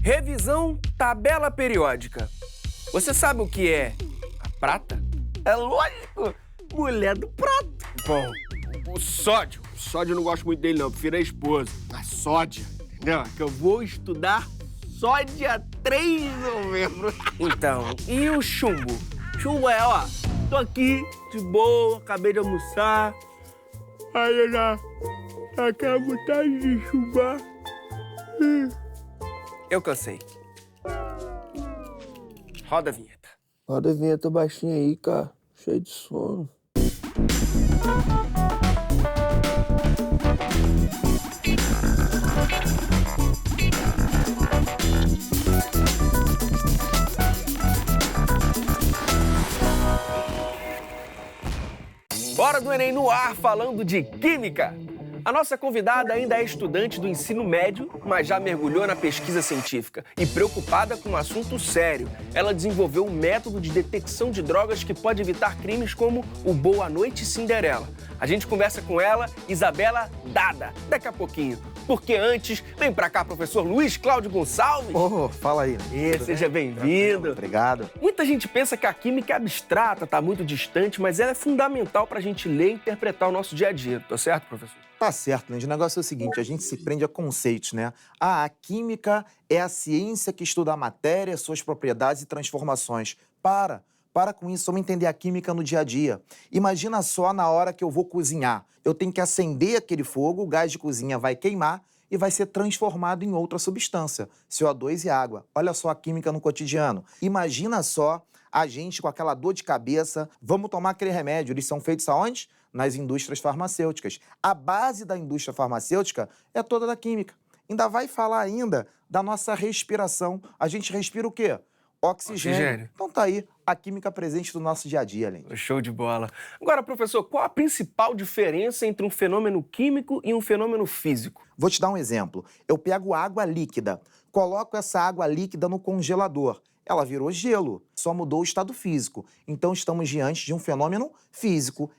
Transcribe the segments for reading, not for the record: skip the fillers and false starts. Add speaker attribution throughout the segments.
Speaker 1: Revisão tabela periódica. Você sabe o que é a prata?
Speaker 2: É lógico, mulher do prato.
Speaker 1: Bom, o sódio. O sódio eu não gosto muito dele, não. Eu prefiro a esposa. A sódia.
Speaker 2: Entendeu? Que eu vou estudar só dia 3 de novembro.
Speaker 1: Então, e o chumbo?
Speaker 2: Chumbo é, ó, tô aqui de boa, acabei de almoçar. Aí eu já aquela vontade de chumbar.
Speaker 1: Eu cansei. Roda a vinheta.
Speaker 3: Roda a vinheta baixinha aí, cara. Cheio de sono.
Speaker 1: Hora do Enem no ar, falando de Química. A nossa convidada ainda é estudante do ensino médio, mas já mergulhou na pesquisa científica. E preocupada com um assunto sério, ela desenvolveu um método de detecção de drogas que pode evitar crimes como o Boa Noite Cinderela. A gente conversa com ela, Isabela Dada, daqui a pouquinho. Porque antes, vem pra cá, professor Luiz Cláudio Gonçalves.
Speaker 4: Fala aí.
Speaker 1: Seja bem-vindo.
Speaker 4: Obrigado.
Speaker 1: Muita gente pensa que a química é abstrata, tá muito distante, mas ela é fundamental pra gente ler e interpretar o nosso dia a dia. Tá certo, professor?
Speaker 4: Tá certo, Leandro. O negócio é o seguinte, a gente se prende a conceitos, né? A química é a ciência que estuda a matéria, suas propriedades e transformações. Para com isso, vamos entender a química no dia a dia. Imagina só na hora que eu vou cozinhar. Eu tenho que acender aquele fogo, o gás de cozinha vai queimar e vai ser transformado em outra substância, CO2 e água. Olha só a química no cotidiano. Imagina só a gente com aquela dor de cabeça, vamos tomar aquele remédio. Eles são feitos aonde? Nas indústrias farmacêuticas. A base da indústria farmacêutica é toda da química. Ainda vai falar ainda da nossa respiração. A gente respira o quê? Oxigênio. Então tá aí a química presente do nosso dia a dia, Leandro.
Speaker 1: Show de bola. Agora, professor, qual a principal diferença entre um fenômeno químico e um fenômeno físico?
Speaker 4: Vou te dar um exemplo. Eu pego água líquida, coloco essa água líquida no congelador. Ela virou gelo, só mudou o estado físico. Então estamos diante de um fenômeno físico.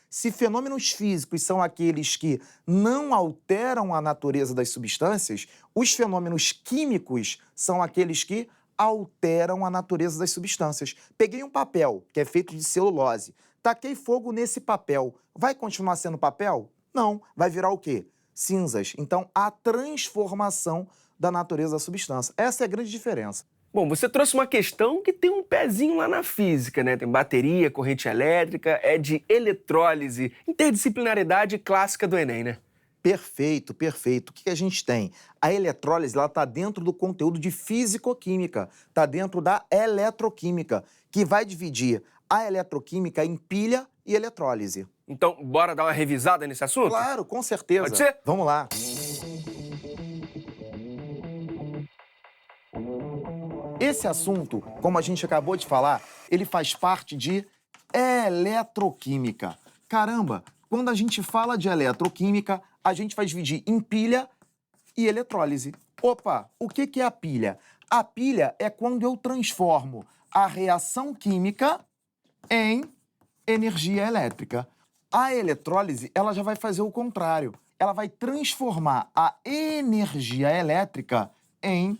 Speaker 4: Se fenômenos físicos são aqueles que não alteram a natureza das substâncias, os fenômenos químicos são aqueles que alteram a natureza das substâncias. Peguei um papel, que é feito de celulose, taquei fogo nesse papel. Vai continuar sendo papel? Não. Vai virar o quê? Cinzas. Então, a transformação da natureza da substância. Essa é a grande diferença.
Speaker 1: Bom, você trouxe uma questão que tem um pezinho lá na física, né? Tem bateria, corrente elétrica, é de eletrólise, interdisciplinaridade clássica do Enem, né?
Speaker 4: Perfeito, perfeito. O que a gente tem? A eletrólise está dentro do conteúdo de fisicoquímica, está dentro da eletroquímica, que vai dividir a eletroquímica em pilha e eletrólise.
Speaker 1: Então, bora dar uma revisada nesse assunto?
Speaker 4: Claro, com certeza.
Speaker 1: Pode ser?
Speaker 4: Vamos lá. Esse assunto, como a gente acabou de falar, ele faz parte de eletroquímica. Caramba, quando a gente fala de eletroquímica, a gente vai dividir em pilha e eletrólise. O que é a pilha? A pilha é quando eu transformo a reação química em energia elétrica. A eletrólise, ela já vai fazer o contrário. Ela vai transformar a energia elétrica em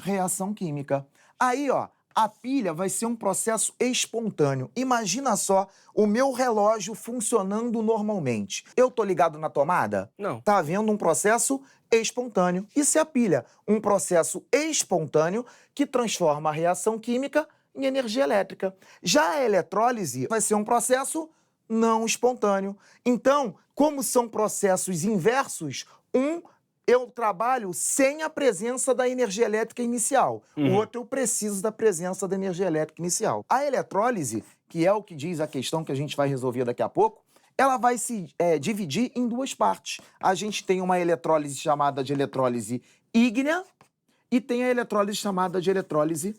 Speaker 4: reação química. Aí, a pilha vai ser um processo espontâneo. Imagina só o meu relógio funcionando normalmente. Eu tô ligado na tomada?
Speaker 1: Não.
Speaker 4: Tá havendo um processo espontâneo. Isso é a pilha, um processo espontâneo que transforma a reação química em energia elétrica. Já a eletrólise vai ser um processo não espontâneo. Então, como são processos inversos, eu trabalho sem a presença da energia elétrica inicial. O outro, eu preciso da presença da energia elétrica inicial. A eletrólise, que é o que diz a questão que a gente vai resolver daqui a pouco, ela vai se dividir em duas partes. A gente tem uma eletrólise chamada de eletrólise ígnea e tem a eletrólise chamada de eletrólise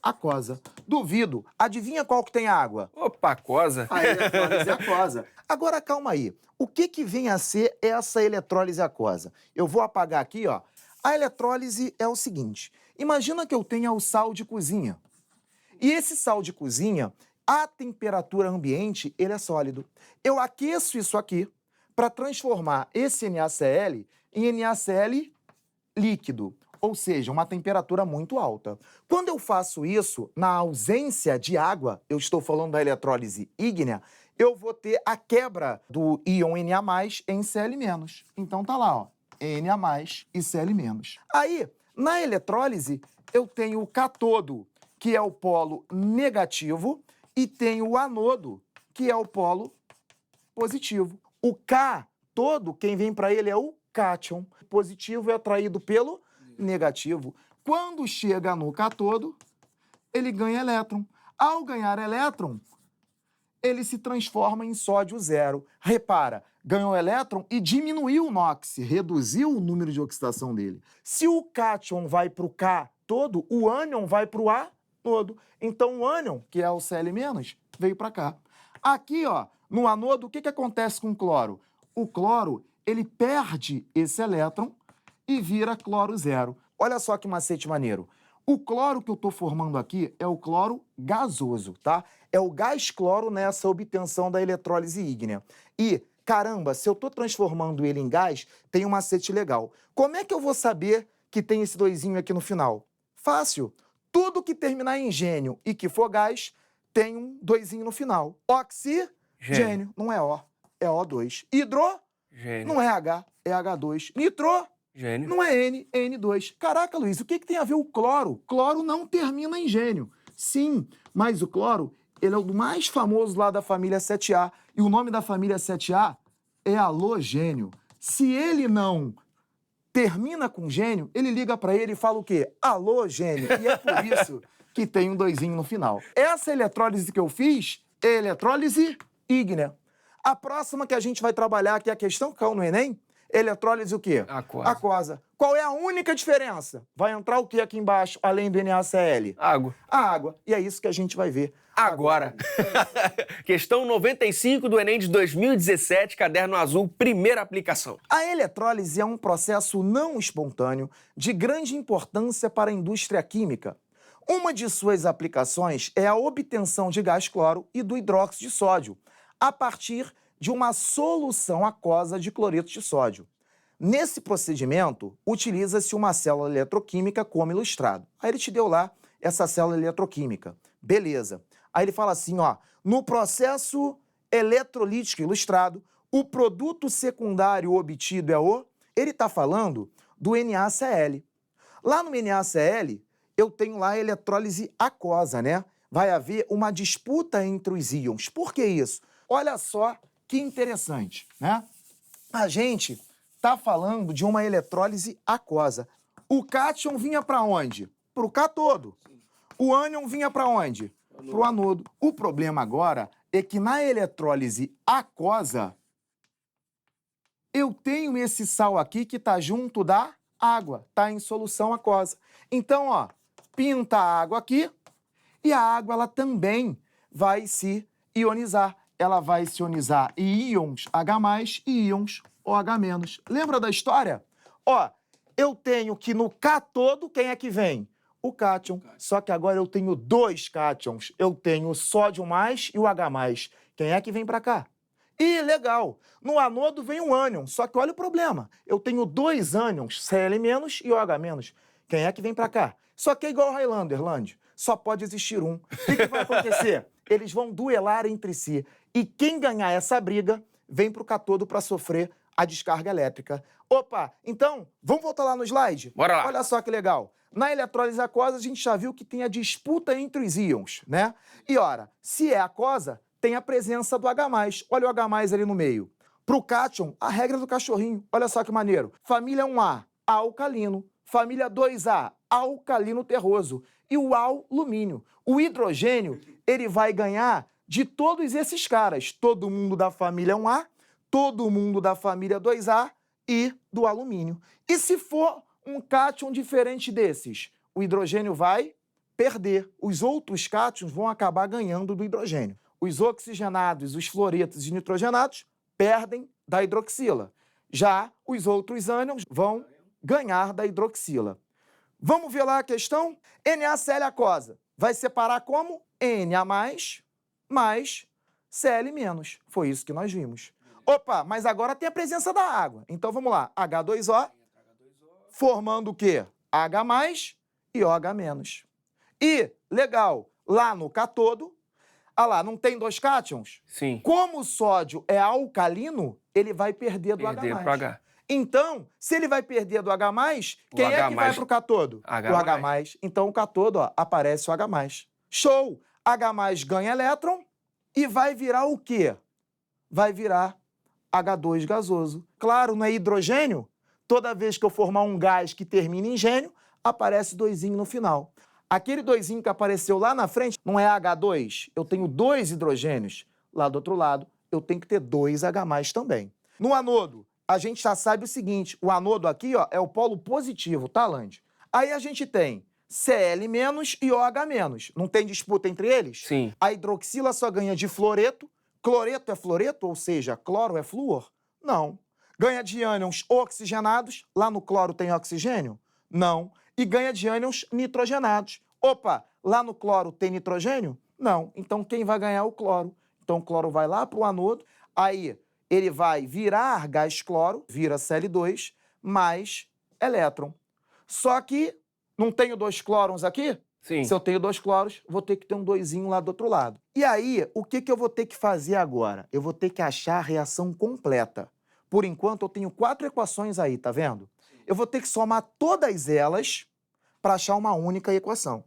Speaker 4: aquosa. Duvido. Adivinha qual que tem água?
Speaker 1: Aquosa.
Speaker 4: A eletrólise aquosa. Agora, calma aí. O que vem a ser essa eletrólise aquosa? Eu vou apagar aqui, A eletrólise é o seguinte. Imagina que eu tenha o sal de cozinha. E esse sal de cozinha, a temperatura ambiente, ele é sólido. Eu aqueço isso aqui para transformar esse NaCl em NaCl líquido. ou seja, uma temperatura muito alta. Quando eu faço isso, na ausência de água, eu estou falando da eletrólise ígnea, eu vou ter a quebra do íon Na+ em Cl-. Então tá lá, ó, Na+ e Cl-. Aí, na eletrólise, eu tenho o cátodo, que é o polo negativo, e tenho o anodo, que é o polo positivo. O K todo, quem vem para ele é o cátion. O positivo é atraído pelo negativo. Quando chega no cátodo, ele ganha elétron. Ao ganhar elétron, ele se transforma em sódio 0. Repara, ganhou elétron e diminuiu o NOx, reduziu o número de oxidação dele. Se o cátion vai para o K todo, o ânion vai para o A todo. Então o ânion, que é o Cl-, veio para cá. Aqui, ó, no anodo, o que acontece com o cloro? O cloro, ele perde esse elétron e vira cloro 0. Olha só que macete maneiro. O cloro que eu estou formando aqui é o cloro gasoso, tá? É o gás cloro nessa obtenção da eletrólise ígnea. E, caramba, se eu estou transformando ele em gás, tem um macete legal. Como é que eu vou saber que tem esse doisinho aqui no final? Fácil. Tudo que terminar em gênio e que for gás, tem um doisinho no final. Oxigênio, não é O, é O2.
Speaker 1: Gênio.
Speaker 4: Não é H, é H2.
Speaker 1: Gênio.
Speaker 4: Não é N, é N2. Caraca, Luiz, o que tem a ver o cloro? Cloro não termina em gênio. Sim, mas o cloro, ele é o mais famoso lá da família 7A. E o nome da família 7A é halogênio. Se ele não termina com gênio, ele liga para ele e fala o quê? Halogênio. E é por isso que tem um doisinho no final. Essa elettrólise que eu fiz é eletrólise ígnea. A próxima que a gente vai trabalhar, que é a questão que caiu no Enem, eletrólise o quê?
Speaker 1: Aquosa.
Speaker 4: Aquosa. Qual é a única diferença? Vai entrar o que aqui embaixo, além do NaCl?
Speaker 1: Água.
Speaker 4: A água. E é isso que a gente vai ver
Speaker 1: Agora. Questão 95 do Enem de 2017, caderno azul, primeira aplicação.
Speaker 4: A eletrólise é um processo não espontâneo de grande importância para a indústria química. Uma de suas aplicações é a obtenção de gás cloro e do hidróxido de sódio, a partir de uma solução aquosa de cloreto de sódio. Nesse procedimento, utiliza-se uma célula eletroquímica como ilustrado. Aí ele te deu lá essa célula eletroquímica. Beleza. Aí ele fala assim, ó, no processo eletrolítico ilustrado, o produto secundário obtido é o... Ele está falando do NaCl. Lá no NaCl, eu tenho lá a eletrólise aquosa, né? Vai haver uma disputa entre os íons. Por que isso? Olha só que interessante, né? A gente está falando de uma eletrólise aquosa. O cátion vinha para onde? Para o cátodo. O ânion vinha para onde? Para o anodo. O problema agora é que na eletrólise aquosa, eu tenho esse sal aqui que está junto da água, está em solução aquosa. Então, ó, pinta a água aqui e a água ela também vai se ionizar. Ela vai se ionizar em íons H+, e íons OH-. Lembra da história? Ó, eu tenho que no cátodo, quem é que vem? O cátion. Só que agora eu tenho dois cátions. Eu tenho o sódio mais e o H+. Quem é que vem para cá? Ih, legal. No anodo vem um ânion. Só que olha o problema. Eu tenho dois ânions, Cl- e OH-. Quem é que vem para cá? Só que é igual ao Highlander, Land. Só pode existir um. O que vai acontecer? Eles vão duelar entre si. E quem ganhar essa briga vem para o cátodo para sofrer a descarga elétrica. Opa, então, vamos voltar lá no slide?
Speaker 1: Bora lá.
Speaker 4: Olha só que legal. Na eletrólise aquosa, a gente já viu que tem a disputa entre os íons, né? E, ora, se é aquosa, tem a presença do H+. Olha o H+ ali no meio. Para o cátion, a regra do cachorrinho. Olha só que maneiro. Família 1A, alcalino. Família 2A, alcalino terroso. E o alumínio. O hidrogênio, ele vai ganhar de todos esses caras. Todo mundo da família 1A, todo mundo da família 2A e do alumínio. E se for um cátion diferente desses, o hidrogênio vai perder. Os outros cátions vão acabar ganhando do hidrogênio. Os oxigenados, os fluoretos e nitrogenados perdem da hidroxila. Já os outros ânions vão ganhar da hidroxila. Vamos ver lá a questão? NaCl aquosa vai separar como? Na mais Cl-. Foi isso que nós vimos. Opa, mas agora tem a presença da água. Então vamos lá. H2O formando o quê? H+, e OH-. E, legal, lá no cátodo, lá, não tem dois cátions?
Speaker 1: Sim.
Speaker 4: Como o sódio é alcalino, ele vai perder do
Speaker 1: Perder
Speaker 4: H+.
Speaker 1: pro H.
Speaker 4: Então, se ele vai perder do H+, quem é que vai pro cátodo?
Speaker 1: H+.
Speaker 4: O H+. Então, o cátodo, aparece o H+. Show! H+ ganha elétron e vai virar o quê? Vai virar H2 gasoso. Claro, não é hidrogênio? Toda vez que eu formar um gás que termina em gênio, aparece doisinho no final. Aquele doisinho que apareceu lá na frente não é H2. Eu tenho 2 hidrogênios. Lá do outro lado, eu tenho que ter 2 H+ também. No anodo, a gente já sabe o seguinte, o anodo aqui, é o polo positivo, tá, Lande? Aí a gente tem Cl- e OH-. Não tem disputa entre eles?
Speaker 1: Sim.
Speaker 4: A hidroxila só ganha de fluoreto. Cloreto é fluoreto, ou seja, cloro é flúor? Não. Ganha de ânions oxigenados. Lá no cloro tem oxigênio? Não. E ganha de ânions nitrogenados. Opa, lá no cloro tem nitrogênio? Não. Então quem vai ganhar é o cloro. Então o cloro vai lá para o anodo, aí ele vai virar gás cloro, vira Cl2, mais elétron. Só que não tenho 2 clórons aqui?
Speaker 1: Sim.
Speaker 4: Se eu tenho 2 cloros, vou ter que ter um doisinho lá do outro lado. E aí, o que eu vou ter que fazer agora? Eu vou ter que achar a reação completa. Por enquanto, eu tenho 4 equações aí, tá vendo? Eu vou ter que somar todas elas para achar uma única equação.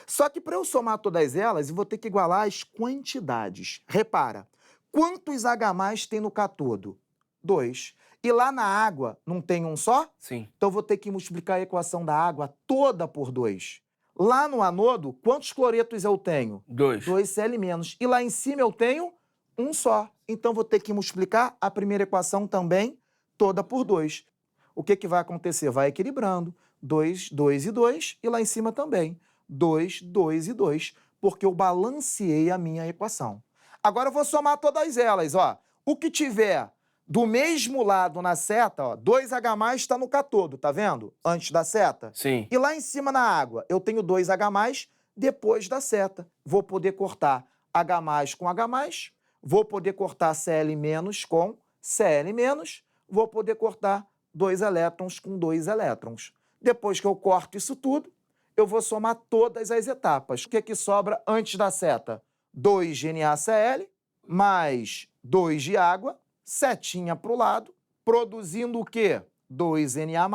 Speaker 4: Só que para eu somar todas elas, eu vou ter que igualar as quantidades. Repara, quantos H+ tem no cátodo? 2. E lá na água, não tem um só?
Speaker 1: Sim.
Speaker 4: Então eu vou ter que multiplicar a equação da água toda por 2. Lá no anodo, quantos cloretos eu tenho?
Speaker 1: 2.
Speaker 4: 2 Cl-. E lá em cima eu tenho um só. Então vou ter que multiplicar a primeira equação também toda por 2. O que vai acontecer? Vai equilibrando. 2, 2 e 2. E lá em cima também. 2, 2 e 2. Porque eu balanceei a minha equação. Agora eu vou somar todas elas. O que tiver do mesmo lado na seta, 2H+ está no cátodo, tá vendo? Antes da seta.
Speaker 1: Sim.
Speaker 4: E lá em cima na água, eu tenho 2H+ depois da seta. Vou poder cortar H+ com H+, vou poder cortar Cl- com Cl-, vou poder cortar 2 elétrons com 2 elétrons. Depois que eu corto isso tudo, eu vou somar todas as etapas. O que sobra antes da seta? 2 NaCl mais 2 de água, setinha para o lado, produzindo o quê? 2 Na+,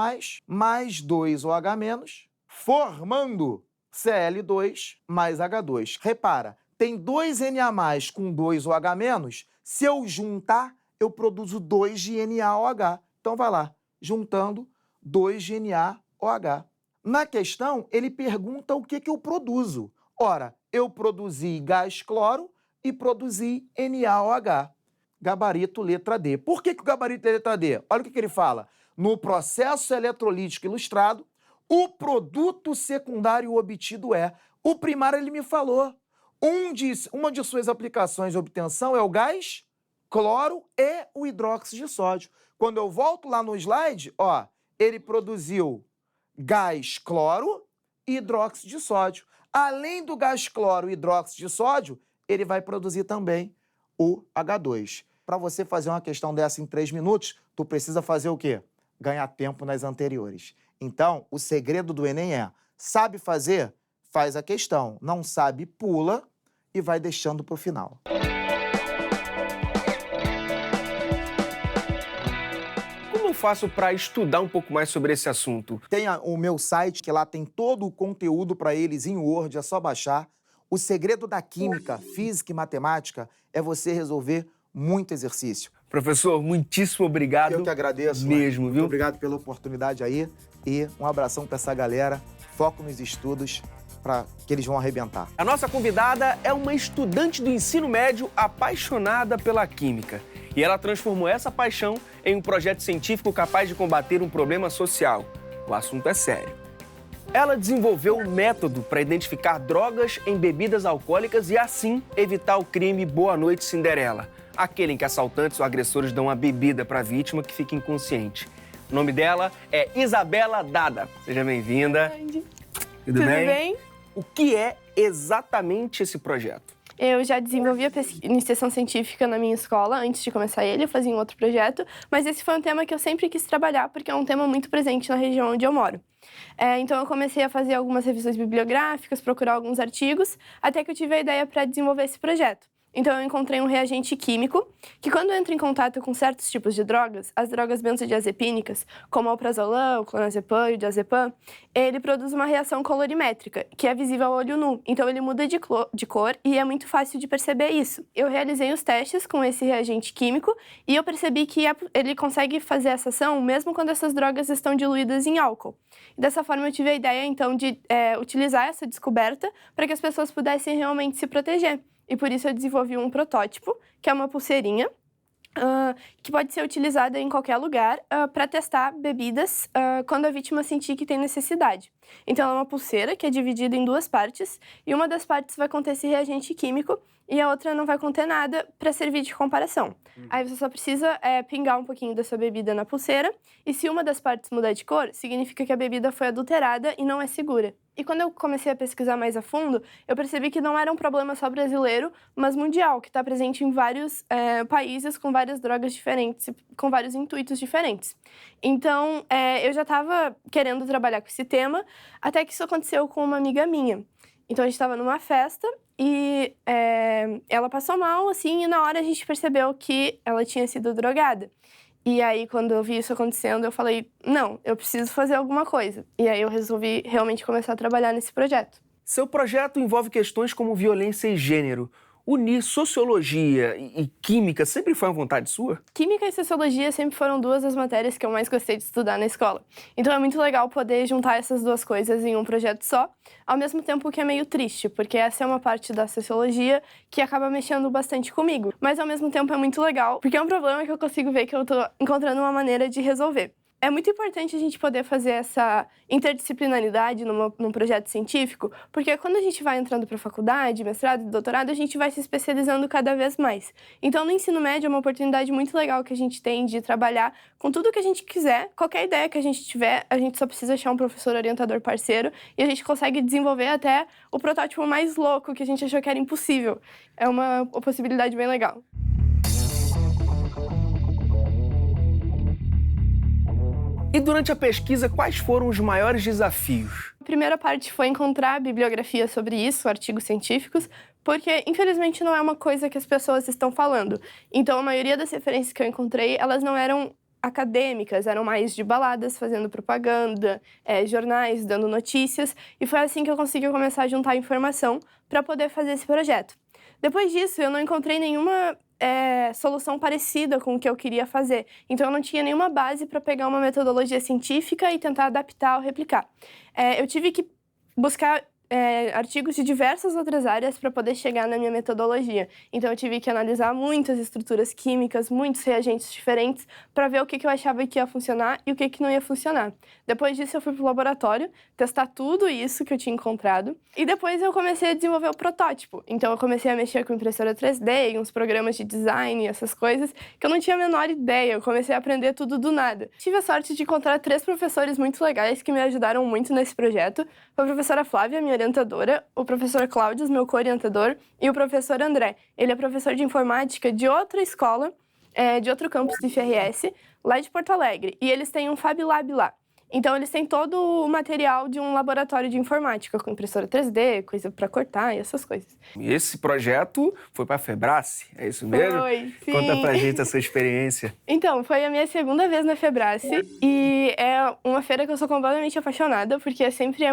Speaker 4: mais 2 OH-, formando Cl2 mais H2. Repara, tem 2 Na+, com 2 OH-, se eu juntar, eu produzo 2 de NaOH. Então vai lá, juntando 2 de NaOH. Na questão, ele pergunta o que eu produzo. Ora, eu produzi gás cloro e produzi NaOH. Gabarito letra D. Por que o gabarito é letra D? Olha o que ele fala. No processo eletrolítico ilustrado, o produto secundário obtido é. O primário ele me falou. Uma de suas aplicações de obtenção é o gás cloro e o hidróxido de sódio. Quando eu volto lá no slide, ele produziu gás cloro e hidróxido de sódio. Além do gás cloro e hidróxido de sódio, ele vai produzir também o H2. Para você fazer uma questão dessa em 3 minutos, tu precisa fazer o quê? Ganhar tempo nas anteriores. Então, o segredo do Enem é, sabe fazer? Faz a questão. Não sabe, pula e vai deixando para o final.
Speaker 1: Como eu faço para estudar um pouco mais sobre esse assunto?
Speaker 4: Tem o meu site, que lá tem todo o conteúdo para eles em Word, é só baixar. O segredo da química, física e matemática é você resolver muito exercício.
Speaker 1: Professor, muitíssimo obrigado.
Speaker 4: Eu que agradeço.
Speaker 1: Mesmo,
Speaker 4: Muito
Speaker 1: viu?
Speaker 4: obrigado pela oportunidade aí. E um abração para essa galera. Foco nos estudos para que eles vão arrebentar.
Speaker 1: A nossa convidada é uma estudante do ensino médio apaixonada pela química. E ela transformou essa paixão em um projeto científico capaz de combater um problema social. O assunto é sério. Ela desenvolveu um método para identificar drogas em bebidas alcoólicas e, assim, evitar o crime Boa Noite Cinderela, aquele em que assaltantes ou agressores dão uma bebida para a vítima que fica inconsciente. O nome dela é Isabela Dada. Seja bem-vinda.
Speaker 5: Tudo
Speaker 1: Tudo bem?
Speaker 5: bem?
Speaker 1: O que é exatamente esse projeto?
Speaker 5: Eu já desenvolvia iniciação científica na minha escola, antes de começar ele, eu fazia um outro projeto, mas esse foi um tema que eu sempre quis trabalhar, porque é um tema muito presente na região onde eu moro. Então eu comecei a fazer algumas revisões bibliográficas, procurar alguns artigos, até que eu tive a ideia para desenvolver esse projeto. Então eu encontrei um reagente químico que, quando entra em contato com certos tipos de drogas, as drogas benzodiazepínicas, como o alprazolam, o clonazepam e o diazepam, ele produz uma reação colorimétrica, que é visível ao olho nu. Então ele muda de cor e é muito fácil de perceber isso. Eu realizei os testes com esse reagente químico e eu percebi que ele consegue fazer essa ação mesmo quando essas drogas estão diluídas em álcool. E dessa forma eu tive a ideia, então, de utilizar essa descoberta para que as pessoas pudessem realmente se proteger. E por isso eu desenvolvi um protótipo, que é uma pulseirinha, que pode ser utilizada em qualquer lugar para testar bebidas quando a vítima sentir que tem necessidade. Então, ela é uma pulseira que é dividida em duas partes, e uma das partes vai conter esse reagente químico e a outra não vai conter nada para servir de comparação. Aí você só precisa pingar um pouquinho dessa bebida na pulseira, e se uma das partes mudar de cor, significa que a bebida foi adulterada e não é segura. E quando eu comecei a pesquisar mais a fundo, eu percebi que não era um problema só brasileiro, mas mundial, que está presente em vários países com várias drogas diferentes, com vários intuitos diferentes. Então, eu já estava querendo trabalhar com esse tema, até que isso aconteceu com uma amiga minha. Então, a gente estava numa festa e ela passou mal, assim, e na hora a gente percebeu que ela tinha sido drogada. E aí, quando eu vi isso acontecendo, eu falei, não, eu preciso fazer alguma coisa. E aí eu resolvi realmente começar a trabalhar nesse projeto.
Speaker 1: Seu projeto envolve questões como violência e gênero. Unir sociologia e química sempre foi uma vontade sua?
Speaker 5: Química e sociologia sempre foram duas das matérias que eu mais gostei de estudar na escola. Então é muito legal poder juntar essas duas coisas em um projeto só, ao mesmo tempo que é meio triste, porque essa é uma parte da sociologia que acaba mexendo bastante comigo. Mas ao mesmo tempo é muito legal, porque é um problema que eu consigo ver que eu tô encontrando uma maneira de resolver. É muito importante a gente poder fazer essa interdisciplinaridade num projeto científico, porque quando a gente vai entrando para a faculdade, mestrado e doutorado, a gente vai se especializando cada vez mais. Então, no ensino médio é uma oportunidade muito legal que a gente tem de trabalhar com tudo que a gente quiser, qualquer ideia que a gente tiver, a gente só precisa achar um professor orientador parceiro e a gente consegue desenvolver até o protótipo mais louco que a gente achou que era impossível. É uma possibilidade bem legal.
Speaker 1: E durante a pesquisa, quais foram os maiores desafios?
Speaker 5: A primeira parte foi encontrar bibliografia sobre isso, artigos científicos, porque, infelizmente, não é uma coisa que as pessoas estão falando. Então, a maioria das referências que eu encontrei, elas não eram acadêmicas, eram mais de baladas, fazendo propaganda, jornais, dando notícias, e foi assim que eu consegui começar a juntar informação para poder fazer esse projeto. Depois disso, eu não encontrei nenhuma solução parecida com o que eu queria fazer. Então, eu não tinha nenhuma base para pegar uma metodologia científica e tentar adaptar ou replicar. Eu tive que buscar artigos de diversas outras áreas para poder chegar na minha metodologia. Então, eu tive que analisar muitas estruturas químicas, muitos reagentes diferentes, para ver o que eu achava que ia funcionar e o que não ia funcionar. Depois disso, eu fui para o laboratório, testar tudo isso que eu tinha encontrado, e depois eu comecei a desenvolver o protótipo. Então, eu comecei a mexer com impressora 3D e uns programas de design e essas coisas, que eu não tinha a menor ideia, eu comecei a aprender tudo do nada. Tive a sorte de encontrar 3 professores muito legais que me ajudaram muito nesse projeto. Foi a professora Flávia, minha orientadora, o professor Cláudio, meu co-orientador, e o professor André. Ele é professor de informática de outra escola, de outro campus do IFRS, lá de Porto Alegre. E eles têm um Fab Lab lá. Então, eles têm todo o material de um laboratório de informática, com impressora 3D, coisa para cortar e essas coisas.
Speaker 1: E esse projeto foi para a Febrace, é isso mesmo?
Speaker 5: Foi, sim.
Speaker 1: Conta pra gente a sua experiência.
Speaker 5: Então, foi a minha segunda vez na Febrace e é uma feira que eu sou completamente apaixonada, porque sempre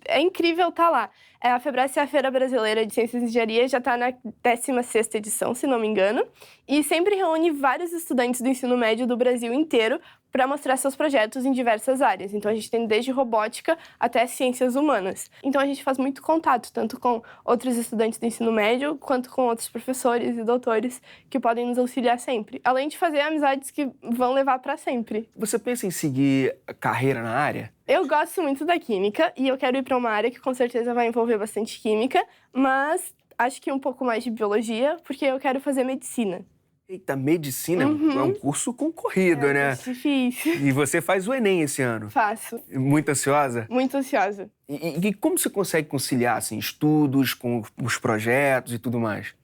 Speaker 5: é incrível estar lá. A Febrace é a Feira Brasileira de Ciências e Engenharia, já está na 16ª edição, se não me engano, e sempre reúne vários estudantes do ensino médio do Brasil inteiro para mostrar seus projetos em diversas áreas. Então, a gente tem desde robótica até ciências humanas. Então, a gente faz muito contato, tanto com outros estudantes do ensino médio, quanto com outros professores e doutores que podem nos auxiliar sempre. Além de fazer amizades que vão levar para sempre.
Speaker 1: Você pensa em seguir carreira na área?
Speaker 5: Eu gosto muito da química e eu quero ir para uma área que com certeza vai envolver bastante química, mas acho que um pouco mais de biologia, porque eu quero fazer medicina.
Speaker 1: Eita, medicina é um curso concorrido, né?
Speaker 5: É difícil.
Speaker 1: E você faz o Enem esse ano.
Speaker 5: Faço.
Speaker 1: Muito ansiosa?
Speaker 5: Muito ansiosa.
Speaker 1: E como você consegue conciliar, assim, estudos com os projetos e tudo mais?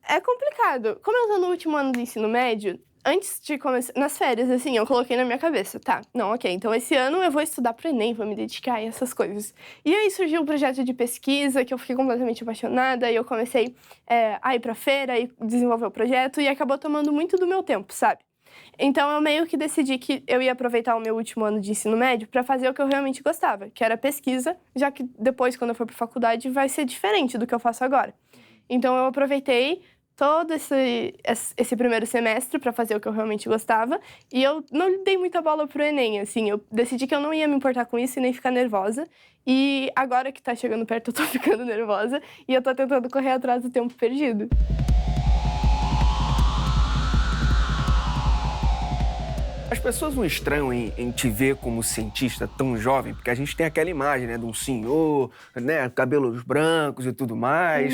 Speaker 5: É complicado. Como eu tô no último ano do ensino médio, antes de começar, nas férias, assim, eu coloquei na minha cabeça, tá, não, ok, então esse ano eu vou estudar pro Enem, vou me dedicar a essas coisas. E aí surgiu um projeto de pesquisa que eu fiquei completamente apaixonada e eu comecei a ir pra feira e desenvolver o projeto e acabou tomando muito do meu tempo, sabe? Então eu meio que decidi que eu ia aproveitar o meu último ano de ensino médio para fazer o que eu realmente gostava, que era pesquisa, já que depois, quando eu for pra faculdade, vai ser diferente do que eu faço agora. Então eu aproveitei todo esse primeiro semestre para fazer o que eu realmente gostava. E eu não dei muita bola pro Enem, assim. Eu decidi que eu não ia me importar com isso e nem ficar nervosa. E agora que tá chegando perto, eu tô ficando nervosa. E eu tô tentando correr atrás do tempo perdido.
Speaker 1: As pessoas não estranham em te ver como cientista tão jovem, porque a gente tem aquela imagem, né, de um senhor, né, cabelos brancos e tudo mais.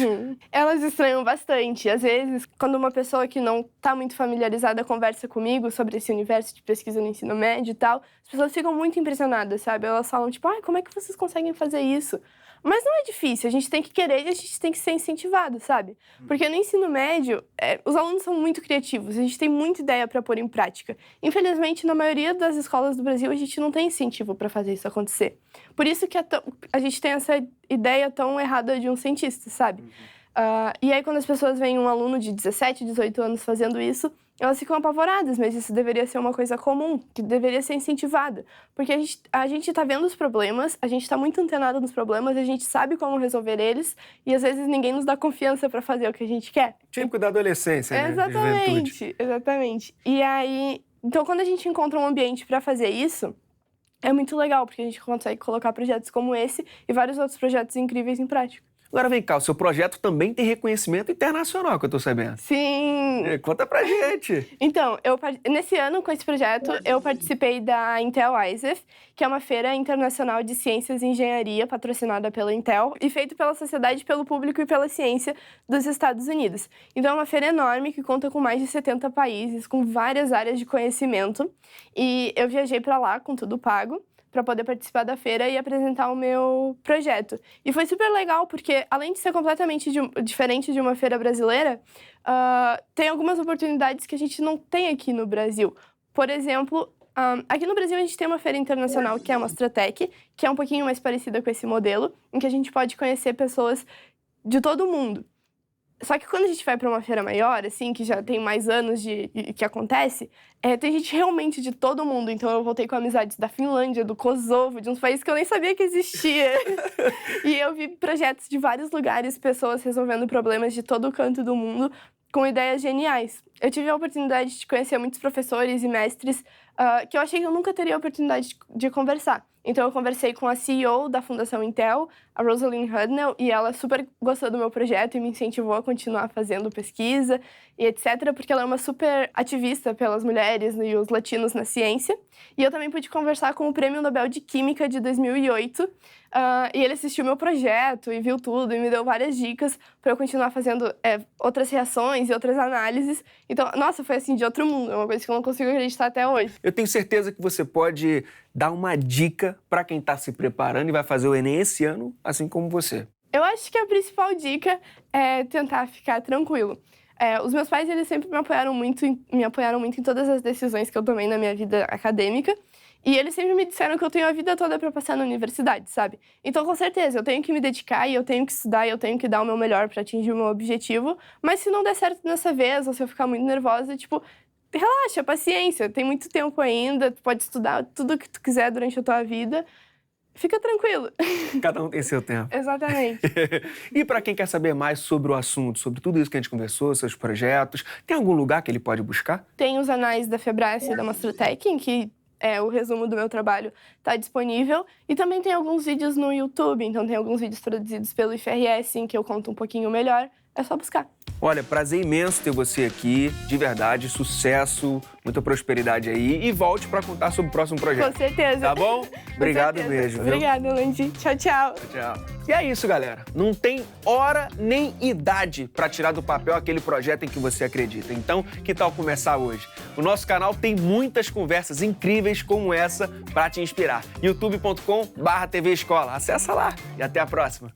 Speaker 5: Elas estranham bastante. Às vezes, quando uma pessoa que não tá muito familiarizada conversa comigo sobre esse universo de pesquisa no ensino médio e tal, as pessoas ficam muito impressionadas, sabe? Elas falam, tipo, como é que vocês conseguem fazer isso? Mas não é difícil, a gente tem que querer e a gente tem que ser incentivado, sabe? Porque no ensino médio, os alunos são muito criativos, a gente tem muita ideia para pôr em prática. Infelizmente, na maioria das escolas do Brasil, a gente não tem incentivo para fazer isso acontecer. Por isso que a gente tem essa ideia tão errada de um cientista, sabe? E aí, quando as pessoas veem um aluno de 17, 18 anos fazendo isso, elas ficam apavoradas, mas isso deveria ser uma coisa comum, que deveria ser incentivada. Porque a gente tá vendo os problemas, a gente tá muito antenado nos problemas, a gente sabe como resolver eles, e às vezes ninguém nos dá confiança para fazer o que a gente quer.
Speaker 1: Típico da adolescência, né?
Speaker 5: Exatamente, exatamente. E aí, então quando a gente encontra um ambiente para fazer isso, é muito legal, porque a gente consegue colocar projetos como esse e vários outros projetos incríveis em prática.
Speaker 1: Agora vem cá, o seu projeto também tem reconhecimento internacional, que eu tô sabendo.
Speaker 5: Sim!
Speaker 1: Conta pra gente!
Speaker 5: Então, nesse ano, com esse projeto, eu participei da Intel ISEF, que é uma feira internacional de ciências e engenharia patrocinada pela Intel e feito pela sociedade, pelo público e pela ciência dos Estados Unidos. Então, é uma feira enorme que conta com mais de 70 países, com várias áreas de conhecimento. E eu viajei para lá com tudo pago, para poder participar da feira e apresentar o meu projeto. E foi super legal, porque além de ser completamente diferente de uma feira brasileira, tem algumas oportunidades que a gente não tem aqui no Brasil. Por exemplo, aqui no Brasil a gente tem uma feira internacional que é a Mostratec, que é um pouquinho mais parecida com esse modelo, em que a gente pode conhecer pessoas de todo o mundo. Só que quando a gente vai para uma feira maior, assim, que já tem mais anos que acontece, tem gente realmente de todo mundo. Então eu voltei com amizades da Finlândia, do Kosovo, de uns países que eu nem sabia que existia. E eu vi projetos de vários lugares, pessoas resolvendo problemas de todo o canto do mundo, com ideias geniais. Eu tive a oportunidade de conhecer muitos professores e mestres que eu achei que eu nunca teria a oportunidade de conversar. Então eu conversei com a CEO da Fundação Intel, a Rosalind Hudnell, e ela super gostou do meu projeto e me incentivou a continuar fazendo pesquisa e etc, porque ela é uma super ativista pelas mulheres e os latinos na ciência. E eu também pude conversar com o Prêmio Nobel de Química de 2008, e ele assistiu meu projeto e viu tudo e me deu várias dicas para eu continuar fazendo outras reações e outras análises. Então, nossa, foi assim, de outro mundo, é uma coisa que eu não consigo acreditar até hoje.
Speaker 1: Eu tenho certeza que você pode dar uma dica para quem está se preparando e vai fazer o Enem esse ano, assim como você.
Speaker 5: Eu acho que a principal dica é tentar ficar tranquilo. Os meus pais, eles sempre me apoiaram muito em todas as decisões que eu tomei na minha vida acadêmica. E eles sempre me disseram que eu tenho a vida toda para passar na universidade, sabe? Então, com certeza, eu tenho que me dedicar e eu tenho que estudar e eu tenho que dar o meu melhor para atingir o meu objetivo. Mas se não der certo nessa vez, ou se eu ficar muito nervosa, tipo, relaxa, paciência, tem muito tempo ainda, tu pode estudar tudo que tu quiser durante a tua vida. Fica tranquilo.
Speaker 1: Cada um tem seu tempo.
Speaker 5: Exatamente.
Speaker 1: E para quem quer saber mais sobre o assunto, sobre tudo isso que a gente conversou, seus projetos, tem algum lugar que ele pode buscar?
Speaker 5: Tem os anais da Febrace e da Mostratec, em que o resumo do meu trabalho está disponível. E também tem alguns vídeos no YouTube, então tem alguns vídeos produzidos pelo IFRS, em que eu conto um pouquinho melhor é só buscar.
Speaker 1: Olha, prazer imenso ter você aqui, de verdade, sucesso, muita prosperidade aí e volte para contar sobre o próximo projeto.
Speaker 5: Com certeza.
Speaker 1: Tá bom?
Speaker 5: Com
Speaker 1: Obrigado
Speaker 5: certeza.
Speaker 1: mesmo, viu?
Speaker 5: Obrigada, Landy. Tchau, tchau.
Speaker 1: Tchau. E é isso, galera. Não tem hora nem idade para tirar do papel aquele projeto em que você acredita. Então, que tal começar hoje? O nosso canal tem muitas conversas incríveis como essa para te inspirar. youtube.com/TV Escola. Acessa lá e até a próxima.